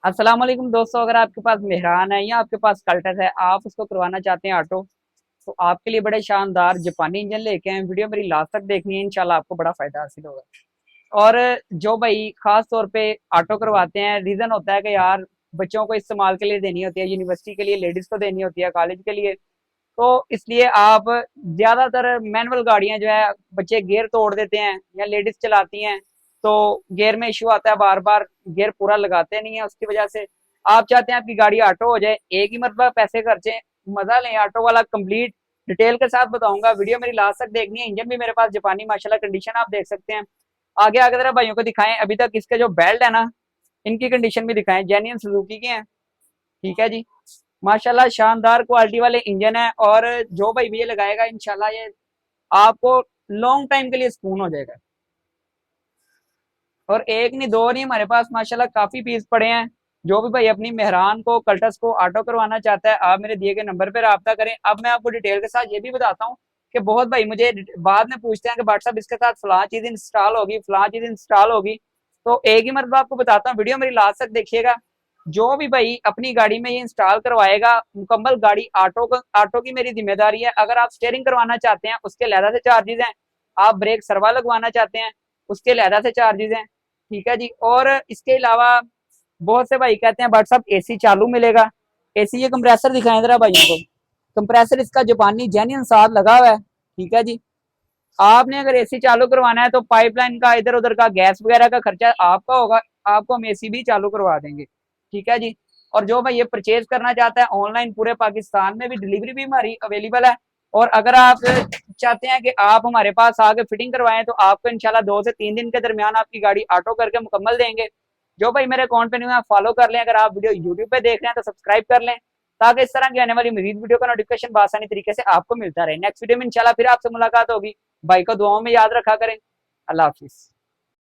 अस्सलाम वालेकुम दोस्तों, अगर आपके पास मेहरान है या आपके पास कल्टस है, आप उसको करवाना चाहते हैं ऑटो, तो आपके लिए बड़े शानदार जापानी इंजन लेके आए। वीडियो मेरी लास्ट तक देखनी है, इंशाल्लाह आपको बड़ा फायदा हासिल होगा। और जो भाई खास तौर पे ऑटो करवाते हैं, रीजन होता है कि यार बच्चों को इस्तेमाल के लिए देनी होती है, यूनिवर्सिटी के लिए, लेडीज को देनी होती है, कॉलेज के लिए। तो इसलिए आप ज्यादातर मैनुअल गाड़ियां जो है, बच्चे गियर तोड़ देते हैं या लेडीज चलाती हैं, तो गियर में इश्यू आता है, बार बार गियर पूरा लगाते नहीं है। उसकी वजह से आप चाहते हैं आपकी गाड़ी ऑटो हो जाए, एक ही मरतबा पैसे खर्चे, मजा लें ऑटो वाला। कंप्लीट डिटेल के साथ बताऊंगा, वीडियो मेरी लास्ट तक देखनी है। इंजन भी मेरे पास जापानी माशाल्लाह, कंडीशन आप देख सकते हैं। आगे आगे जरा भाइयों को दिखाएं, अभी तक इसके जो बेल्ट है ना, इनकी कंडीशन भी दिखाएं, जेन्युइन सुजुकी के हैं। ठीक है जी, माशाल्लाह शानदार क्वालिटी वाले इंजन है। और जो भाई भी ये लगाएगा, इंशाल्लाह ये आपको लॉन्ग टाइम के लिए सुकून हो जाएगा। और एक नहीं दो नहीं, हमारे पास माशाल्लाह काफी पीस पड़े हैं। जो भी भाई अपनी मेहरान को, कल्टस को ऑटो करवाना चाहता है, आप मेरे दिए गए नंबर पर रब्ता करें। अब मैं आपको डिटेल के साथ ये भी बताता हूँ कि बहुत भाई मुझे बाद में पूछते हैं कि व्हाट्सअप इसके साथ फलां चीज इंस्टॉल होगी, फलां चीज इंस्टॉल होगी। तो एक ही मरतबा आपको बताता हूँ, वीडियो मेरी लास्ट तक देखिएगा। जो भी भाई अपनी गाड़ी में ये इंस्टॉल करवाएगा, मुकम्मल गाड़ी ऑटो की मेरी जिम्मेदारी है। अगर आप स्टेयरिंग करवाना चाहते हैं, उसके अलहदा से चार्जेस हैं। आप ब्रेक सरवा लगवाना चाहते हैं, उसके अलहदा से चार्जेस हैं। ठीक है जी। और इसके अलावा बहुत से भाई कहते हैं व्हाट्सअप एसी चालू मिलेगा। एसी, ये कंप्रेसर दिखाएं जरा भाइयों को। कंप्रेसर इसका जापानी जेन्युइन साथ लगा हुआ है। ठीक है जी। आपने अगर एसी चालू करवाना है, तो पाइपलाइन का, इधर उधर का गैस वगैरह का खर्चा आपका होगा, आपको हम एसी भी चालू करवा देंगे। ठीक है जी। और जो भाई ये परचेज करना चाहता है ऑनलाइन, पूरे पाकिस्तान में भी डिलीवरी भी हमारी अवेलेबल है। और अगर आप चाहते हैं कि आप हमारे पास आके फिटिंग करवाएं, तो आपको इंशाल्लाह 2 से 3 दिन के दरमियान आपकी गाड़ी ऑटो करके मुकम्मल देंगे। जो भाई मेरे अकाउंट पे नहीं है, फॉलो कर लें। अगर आप वीडियो यूट्यूब पे देख रहे हैं तो सब्सक्राइब कर लें, ताकि इस तरह की आने वाली मजीद वीडियो का नोटिफिकेशन आसानी तरीके से आपको मिलता रहे। नेक्स्ट वीडियो में इंशाल्लाह फिर आपसे मुलाकात होगी। भाई को दुआओं में याद रखा करें। अल्लाह हाफिज।